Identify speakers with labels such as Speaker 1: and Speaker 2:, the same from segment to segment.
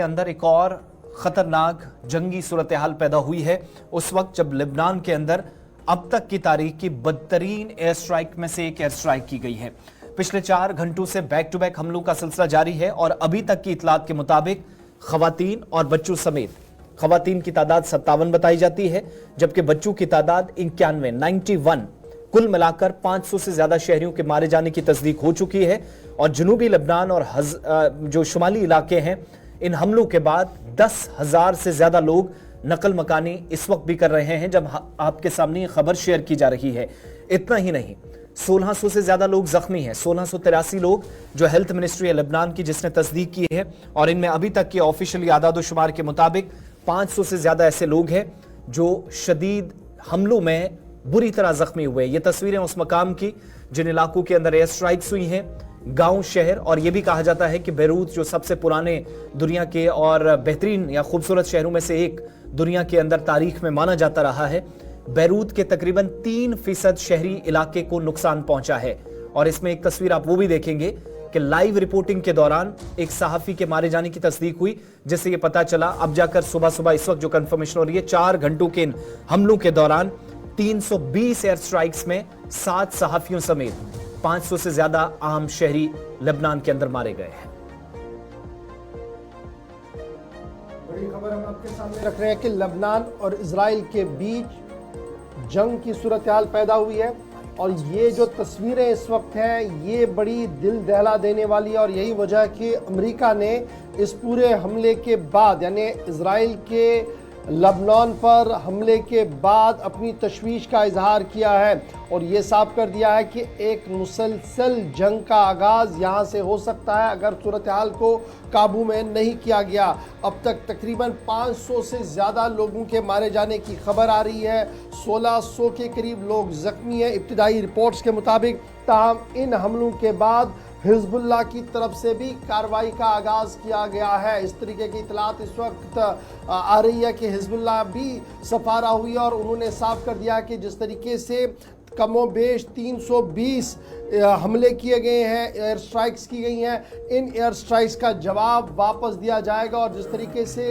Speaker 1: अंदर एक और खतरनाक जंगी सूरत हाल पैदा हुई है उस वक्त जब लेबनान के अंदर अब तक की तारीख की बदतरीन एयर स्ट्राइक में से एक एयर स्ट्राइक की गई है। पिछले 4 घंटों से बैक टू बैक हमलों का सिलसिला जारी है और अभी तक की इतलात के मुताबिक खवातीन और बच्चों समेत खवातीन की तादाद 57 बताई जाती है, जबकि बच्चों की तादाद 91 कुल मिलाकर 500 से ज्यादा शहरियों के मारे जाने की तस्दीक हो चुकी है। और जनूबी लेबनान और जो शुमाली इलाके हैं, इन हमलों के बाद 10,000 से ज्यादा लोग नकल मकानी इस वक्त भी कर रहे हैं जब आपके सामने खबर शेयर की जा रही है। इतना ही नहीं, 1600 से ज्यादा लोग जख्मी हैं, 1683 लोग जो हेल्थ मिनिस्ट्री है लेबनान की जिसने तस्दीक की है। और इनमें अभी तक की ऑफिशियली आदाद शुमार के मुताबिक 500 से ज्यादा ऐसे लोग हैं जो शदीद हमलों में बुरी तरह जख्मी हुए। ये तस्वीरें उस मकाम की जिन इलाकों के अंदर एयर स्ट्राइक्स हुई हैं, गांव, शहर, और यह भी कहा जाता है कि बेरूत जो सबसे पुराने दुनिया के और बेहतरीन या खूबसूरत शहरों में से एक दुनिया के अंदर तारीख में माना जाता रहा है, बेरूत के तकरीबन 3% शहरी इलाके को नुकसान पहुंचा है। और इसमें एक तस्वीर आप वो भी देखेंगे कि लाइव रिपोर्टिंग के दौरान एक सहाफी के मारे जाने की तस्दीक हुई, जिससे ये पता चला अब जाकर सुबह इस वक्त जो कंफर्मेशन हो रही है, 4 घंटों के इन हमलों के दौरान 320 एयर स्ट्राइक्स में 7 सहाफियों समेत 500 से ज्यादा आम शहरी लेबनान के अंदर मारे गए हैं।
Speaker 2: बड़ी खबर हम आपके सामने रख रहे हैं कि लेबनान और इजराइल के बीच जंग की सूरत हाल पैदा हुई है और ये जो तस्वीरें इस वक्त हैं ये बड़ी दिल दहला देने वाली है। और यही वजह है कि अमेरिका ने इस पूरे हमले के बाद, यानी इजराइल के लेबनान पर हमले के बाद अपनी तशवीश का इजहार किया है और ये साफ कर दिया है कि एक मुसलसल जंग का आगाज़ यहाँ से हो सकता है अगर सूरत हाल को काबू में नहीं किया गया। अब तक तकरीबन 500 से ज़्यादा लोगों के मारे जाने की खबर आ रही है, 1600 के करीब लोग ज़ख्मी हैं इब्तिदाई रिपोर्ट्स के मुताबिक। ताहम इन हमलों के बाद हिजबुल्लाह की तरफ से भी कार्रवाई का आगाज़ किया गया है। इस तरीके की इतलात इस वक्त आ रही है कि हिजबुल्लाह भी सफारा हुई और उन्होंने साफ कर दिया कि जिस तरीके से कमो बेश 320 हमले किए गए हैं, एयर स्ट्राइक्स की गई हैं, इन एयर स्ट्राइक्स का जवाब वापस दिया जाएगा। और जिस तरीके से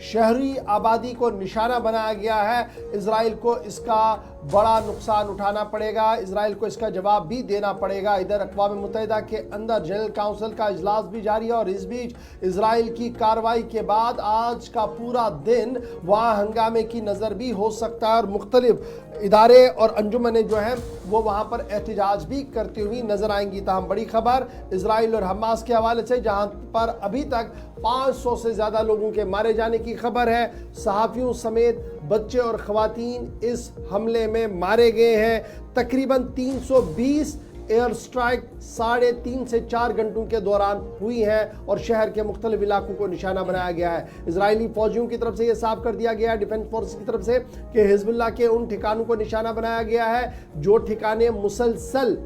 Speaker 2: शहरी आबादी को निशाना बनाया गया है, इजराइल को इसका बड़ा नुकसान उठाना पड़ेगा, इजराइल को इसका जवाब भी देना पड़ेगा। इधर अक़वाम मुत्तहिदा के अंदर जनरल काउंसिल का इजलास भी जारी है और इस बीच इजराइल की कार्रवाई के बाद आज का पूरा दिन वहाँ हंगामे की नज़र भी हो सकता है और मुख्तलिफ इदारे और अंजुमने जो हैं वो वहाँ पर एहतजाज भी करती हुई नजर आएंगी। ताहम बड़ी खबर इजराइल और हमास के हवाले से, जहाँ पर अभी तक 500 से ज़्यादा लोगों के मारे जाने की खबर है। सहाफ़ियों समेत बच्चे और ख़वातीन इस हमले में मारे गए हैं। तकरीबन 320 एयर स्ट्राइक 3.5 से 4 घंटों के दौरान हुई हैं और शहर के मुख्तलिफ इलाकों को निशाना बनाया गया है। इजरायली फौजियों की तरफ से यह साफ कर दिया गया है, डिफेंस फोर्स की तरफ से, कि हिजबुल्लाह के उन ठिकानों को निशाना बनाया गया है जो ठिकाने मुसलसल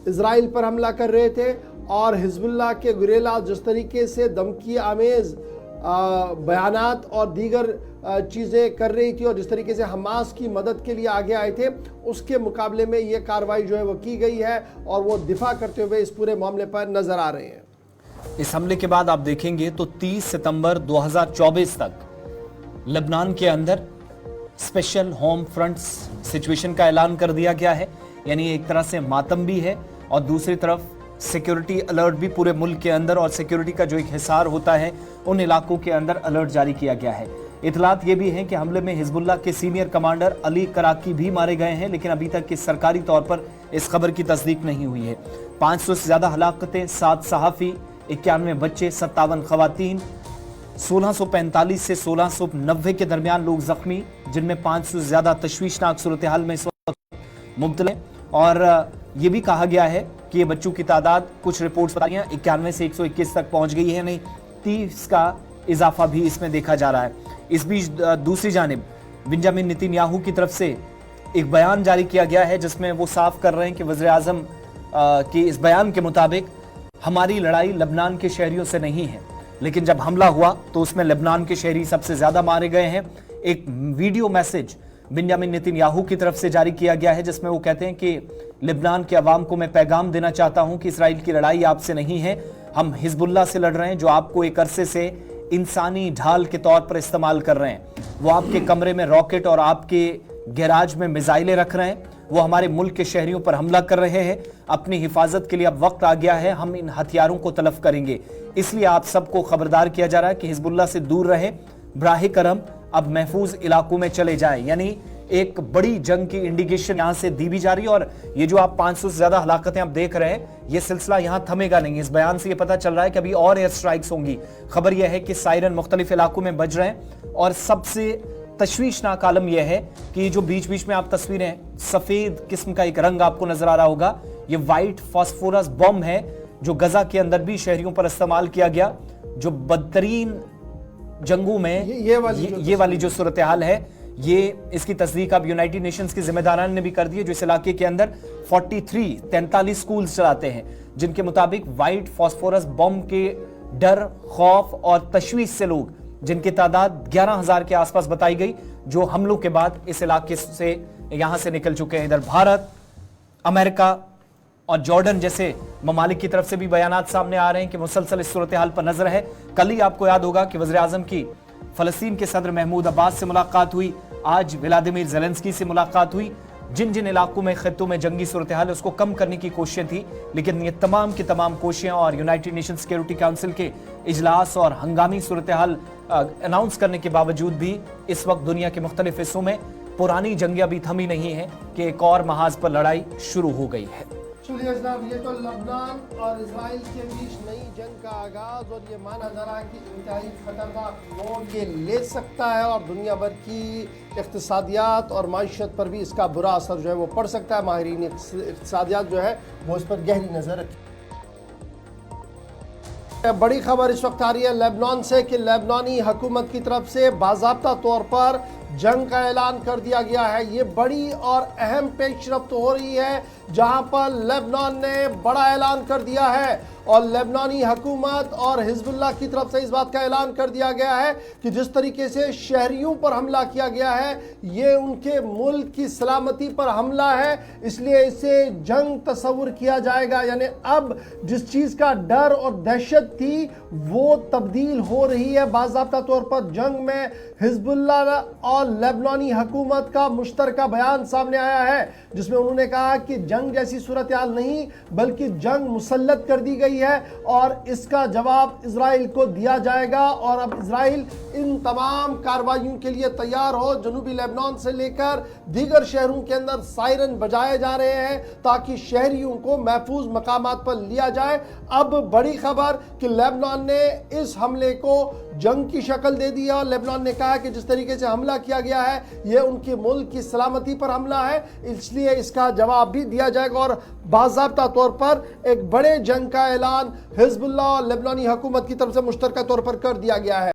Speaker 2: इजराइल पर हमला कर रहे थे। और हिजबुल्लाह के गुरेला जिस तरीके से धमकी आमेज बयानात और दीगर चीज़ें कर रही थी और जिस तरीके से हमास की मदद के लिए आगे आए थे, उसके मुकाबले में ये कार्रवाई जो है वो की गई है और वो दिफा करते हुए इस पूरे मामले पर नजर आ रहे हैं।
Speaker 1: इस हमले के बाद आप देखेंगे तो 30 सितंबर 2024 तक लेबनान के अंदर स्पेशल होम फ्रंट सिचुएशन का ऐलान कर दिया गया है। यानी एक तरह से मातम भी है और दूसरी तरफ सिक्योरिटी अलर्ट भी पूरे मुल्क के अंदर, और सिक्योरिटी का जो एक हिसार होता है उन इलाकों के अंदर अलर्ट जारी किया गया है। इतलात ये भी हैं कि हमले में हिजबुल्लाह के सीनियर कमांडर अली कराकी भी मारे गए हैं, लेकिन अभी तक की सरकारी तौर पर इस खबर की तस्दीक नहीं हुई है। 500 से ज्यादा हलाकतें, 7 सहाफ़ी, 91 बच्चे, 57 खवातीन, 1645 से 1690 के दरमियान लोग जख्मी, जिनमें 500 से ज्यादा तशवीशनाक सूरत हाल में इस वक्त मुब्तला। और ये भी कहा गया है कि ये बच्चों की तादाद, कुछ रिपोर्ट्स बता रही हैं 91 से 121 तक पहुंच गई है, नहीं 30 का इजाफा भी इसमें देखा जा रहा है। इस बीच दूसरी जानिब बेंजामिन नेतन्याहू की तरफ से एक बयान जारी किया गया है जिसमें वो साफ कर रहे हैं कि वज़ीर आज़म के इस बयान के मुताबिक हमारी लड़ाई लेबनान के शहरियों से नहीं है, लेकिन जब हमला हुआ तो उसमें लेबनान के शहरी सबसे ज्यादा मारे गए हैं। एक वीडियो मैसेज बेंजामिन नेतन्याहू की तरफ से जारी किया गया है जिसमें वो कहते हैं कि लेबनान के अवाम को मैं पैगाम देना चाहता हूं कि इसराइल की लड़ाई आपसे नहीं है, हम हिजबुल्लाह से लड़ रहे हैं जो आपको एक अरसे से इंसानी ढाल के तौर पर इस्तेमाल कर रहे हैं। वो आपके कमरे में रॉकेट और आपके गैराज में मिसाइलें रख रहे हैं। वो हमारे मुल्क के शहरियों पर हमला कर रहे हैं। अपनी हिफाजत के लिए अब वक्त आ गया है, हम इन हथियारों को तलफ करेंगे। इसलिए आप सबको खबरदार किया जा रहा है कि हिजबुल्लाह से दूर रहें, बराह करम अब महफूज इलाकों में चले जाएं। यानी एक बड़ी जंग की इंडिकेशन यहां से दी भी जा रही है। और ये जो आप 500 से ज्यादा हलाकतें आप देख रहे हैं, ये सिलसिला यहां थमेगा नहीं। इस बयान से ये पता चल रहा है कि अभी और एयर स्ट्राइक्स होंगी। खबर यह है कि सायरन मुख्तलिफ इलाकों में बज रहे हैं। और सबसे तशवीशनाक आलम यह है कि जो बीच बीच में आप तस्वीरें, सफेद किस्म का एक रंग आपको नजर आ रहा होगा, ये वाइट फास्फोरस बम है जो गजा के अंदर भी शहरियों पर इस्तेमाल किया गया। जो बदतरीन जंगों में ये वाली जो सूरत हाल है, ये इसकी तस्दीक अब यूनाइटेड नेशंस के जिम्मेदारान ने भी कर दी है, जो इस इलाके के अंदर 43 स्कूल्स चलाते हैं, जिनके मुताबिक वाइट फास्फोरस बम के डर, खौफ और तशवीश से लोग, जिनकी तादाद 11,000 के आसपास बताई गई, जो हमलों के बाद इस इलाके से यहां से निकल चुके हैं। इधर भारत, अमेरिका और जॉर्डन जैसे ममालिक की तरफ से भी बयानात सामने आ रहे हैं कि मुसलसल इस सूरत हाल पर नजर है। कल ही आपको याद होगा कि वज़ीर आज़म की फलस्तीन के सदर महमूद अब्बास से मुलाकात हुई, आज व्लादिमीर ज़ेलेंस्की से मुलाकात हुई। जिन जिन इलाकों में खित्तों में जंगी सूरत हाल है उसको कम करने की कोशिशें थी, लेकिन ये तमाम की तमाम कोशिशें और यूनाइटेड नेशन सिक्योरिटी काउंसिल के इजलास और हंगामी सूरत हाल अनाउंस करने के बावजूद भी इस वक्त दुनिया के मुख्तलिफ हिस्सों में पुरानी जंगें अभी थमी नहीं है कि एक और महाज पर लड़ाई शुरू हो गई है।
Speaker 2: चलिए जनाब, ये तो लबनान और इजराइल के बीच नई जंग का आगाज, और ये माना जा रहा है कि इंतहाई खतरनाक मोड़ ये ले सकता है और दुनिया भर की इक्तिसादियात और माशियत पर भी इसका बुरा असर जो है वो पड़ सकता है। माहिरीन इक्तिसादियात जो है वो इस पर गहरी नज़र रखें। बड़ी खबर इस वक्त आ रही है लेबनान से कि लेबनानी हुकूमत की तरफ से बाज़ाब्ता तौर पर जंग का ऐलान कर दिया गया है। ये बड़ी और अहम पेशरफ्त हो रही है, जहां पर लेबनान ने बड़ा ऐलान कर दिया है और लेबनानी हुकूमत और हिजबुल्लाह की तरफ से इस बात का ऐलान कर दिया गया है कि जिस तरीके से शहरियों पर हमला किया गया है, ये उनके मुल्क की सलामती पर हमला है, इसलिए इसे जंग तस्वुर किया जाएगा। यानी अब जिस चीज़ का डर और दहशत थी वो तब्दील हो रही है बाज़ाब्ता तौर पर जंग में। हिजबुल्लाह और लेबनानी हुकूमत का मुश्तरका बयान सामने आया है, जिसमें उन्होंने कहा कि जंग जैसी सूरत हाल नहीं बल्कि जंग मुसल्लत कर दी गई है और इसका जवाब इजराइल को दिया जाएगा। और अब इजराइल इन तमाम कार्रवाइयों के लिए तैयार हो। जनूबी लेबनान से लेकर दीगर शहरों के अंदर सायरन बजाए जा रहे हैं ताकि शहरियों को महफूज मकामात पर लिया जाए। अब बड़ी खबर कि लेबनान ने इस हमले को जंग की शक्ल दे दी है और लेबनान ने कहा कि जिस तरीके से हमला किया गया है ये उनके मुल्क की सलामती पर हमला है, इसलिए इसका जवाब भी दिया जाएगा। और बाज़ाब्ता तौर पर एक बड़े जंग का ऐलान हिजबुल्लाह और लेबनानी हुकूमत की तरफ से मुश्तरका तौर पर कर दिया गया है।